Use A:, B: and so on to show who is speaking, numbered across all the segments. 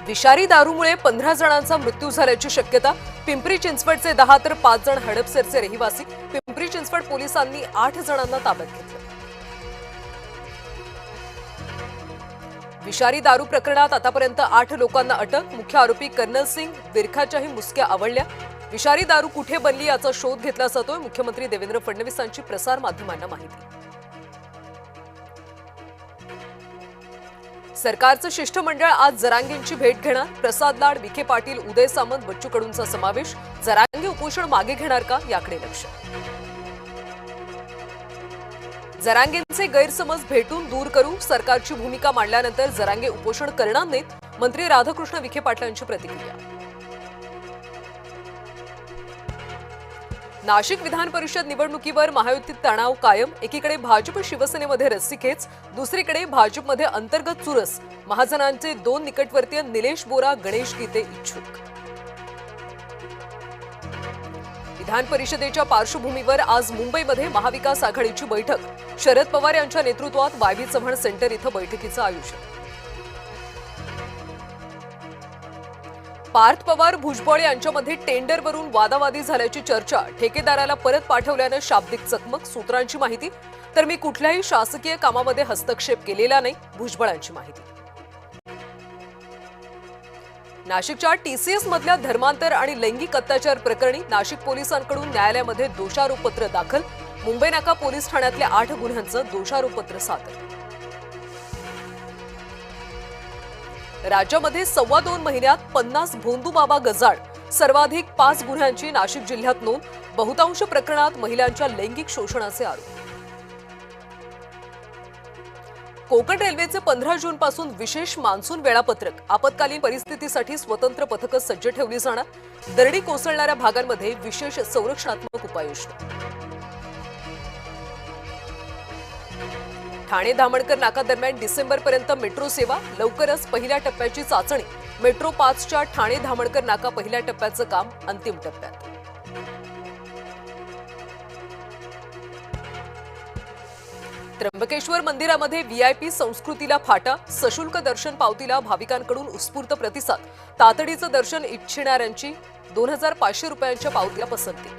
A: विषारी दारूमुळे 15 जणांचा मृत्यू झाल्याची शक्यता. पिंपरी चिंचवडचे 10 तर 5 जण हडपसरचे रहिवासी. पिंपरी चिंचवड पोलिसांनी 8 जणांना ताब्यात घेतलं. विषारी दारू प्रकरणात आतापर्यंत 8 लोकांना अटक. मुख्य आरोपी कर्नल सिंग विरखाच्याही मुसक्या आवळल्या. विषारी दारू कुठे बनली याचा शोध घेतला जातोय. मुख्यमंत्री देवेंद्र फडणवीसांची प्रसार माध्यमांना माहिती. सरकारचं शिष्टमंडळ आज जरांगेंची भेट घेणार. प्रसाद लाड, विखे पाटील, उदय सामंत, बच्चू कडूंचा समावेश. जरांगे उपोषण मागे घेणार का याकडे लक्ष. जरांगेंचे गैरसमज भेटून दूर करू. सरकारची भूमिका मांडल्यानंतर जरांगे उपोषण करणार नाहीत. मंत्री राधाकृष्ण विखे पाटलांची प्रतिक्रिया. नाशिक विधान परिषद निवडणुकीवर महायुतीत तणाव कायम. एकीकडे भाजप शिवसेनेमध्ये रस्सीखेच, दुसरीकडे भाजपमध्ये अंतर्गत चुरस. महाजनांचे 2 निकटवर्तीय निलेश बोरा, गणेश गीते इच्छुक. विधान परिषदेच्या पार्श्वभूमीवर आज मुंबईमध्ये महाविकास आघाडीची बैठक. शरद पवार यांच्या नेतृत्वात वायवी चव्हाण सेंटर इथं बैठकीचं आयोजन. पार्थ पवार, भुजबळ यांच्यामध्ये टेंडरवरून वादावादी झाल्याची चर्चा. ठेकेदाराला परत पाठवल्यानं शाब्दिक चकमक. सूत्रांची माहिती. तर मी कुठल्याही शासकीय कामामध्ये हस्तक्षेप केलेला नाही, भुजबळांची माहिती. नाशिकच्या टीसीएस मधल्या धर्मांतर आणि लैंगिक अत्याचार प्रकरणी नाशिक पोलिसांकडून न्यायालयामध्ये दोषारोपपत्र दाखल. मुंबई नाका पोलीस ठाण्यातल्या 8 गुन्ह्यांचं दोषारोपपत्र सादर. राज्यामध्ये 2.25 महिन्यात 50 भोंदूबाबा गजाळ. सर्वाधिक 5 गुन्ह्यांची नाशिक जिल्ह्यात नोंद. बहुतांश प्रकरणात महिलांच्या लैंगिक शोषणाचे आरोप. कोकण रेल्वेचे 15 जून पासून विशेष मान्सून वेळापत्रक. आपत्कालीन परिस्थितीसाठी स्वतंत्र पथकं सज्ज ठेवली जाणार. दरडी कोसळणाऱ्या भागांमध्ये विशेष संरक्षणात्मक उपाययोजना. ठाणे धामणकर नाका दरम्यान डिसेंबरपर्यंत मेट्रो सेवा. लवकरच पहिल्या टप्प्याची चाचणी. मेट्रो 5च्या ठाणे धामणकर नाका पहिल्या टप्प्याचं काम अंतिम टप्प्यात. त्र्यंबकेश्वर मंदिरामध्ये व्हीआयपी संस्कृतीला फाटा. सशुल्क दर्शन पावतीला भाविकांकडून उत्स्फूर्त प्रतिसाद. तातडीचं दर्शन इच्छिणाऱ्यांची 2500 रुपयांच्या पावतीला पसंती.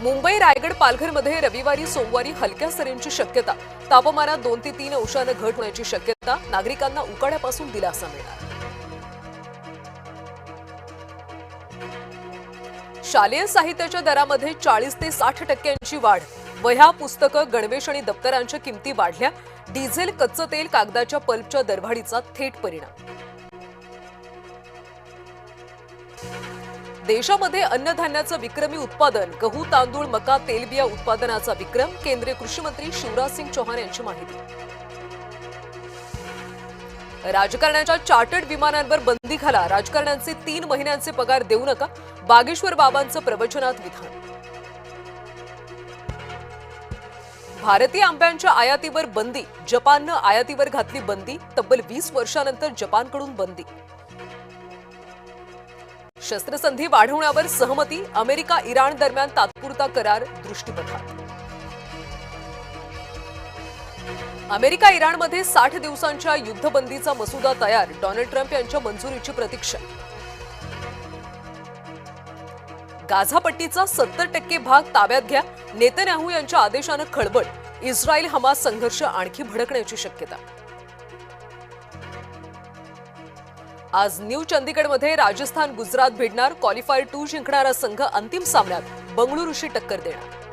A: मुंबई, रायगड, पालघरमध्ये रविवारी सोमवारी हलक्या सरींची शक्यता. तापमानात 2 ते 3 अंशांनी घट होण्याची शक्यता. नागरिकांना उकाड्यापासून दिलासा मिळणार. शालेय साहित्याच्या दरामध्ये 40 ते 60% वाढ. वह्या, पुस्तकं, गणवेश आणि दप्तरांच्या किमती वाढल्या. डिझेल, कच्चं तेल, कागदाच्या पल्पच्या दरवाढीचा थेट परिणाम. देशामध्ये अन्नधान्याचं विक्रमी उत्पादन. गहू, तांदूळ, मका, तेलबिया उत्पादनाचा विक्रम. केंद्रीय कृषी मंत्री शिवराज सिंग चौहान यांची माहिती. राजकारण्याच्या चार्टर्ड विमानांवर बंदी घाला. राजकारण्यांचे 3 महिन्यांचे पगार देऊ नका. बागेश्वर बाबांचं प्रवचनात विधान. भारतीय आंब्याच्या आयातीवर बंदी. जपाननं आयातीवर घातली बंदी. तब्बल 20 वर्षांनंतर जपानकडून बंदी. शस्त्रसंधी वाढवण्यावर सहमती. अमेरिका इराण दरम्यान तात्पुरता करार दृष्टीपथात. अमेरिका इराणमध्ये 60 दिवसांच्या युद्धबंदीचा मसुदा तयार. डोनाल्ड ट्रम्प यांच्या मंजुरीची प्रतीक्षा. गाझा पट्टीचा 70% भाग ताब्यात घ्या. नेतन्याहू यांच्या आदेशानं खळबळ. इस्रायल हमास संघर्ष आणखी भडकण्याची शक्यता. आज न्यू चंदीगडमध्ये राजस्थान गुजरात भिडणार. क्वालिफायर 2 जिंकणारा संघ अंतिम सामन्यात बंगळुरूशी टक्कर देणार.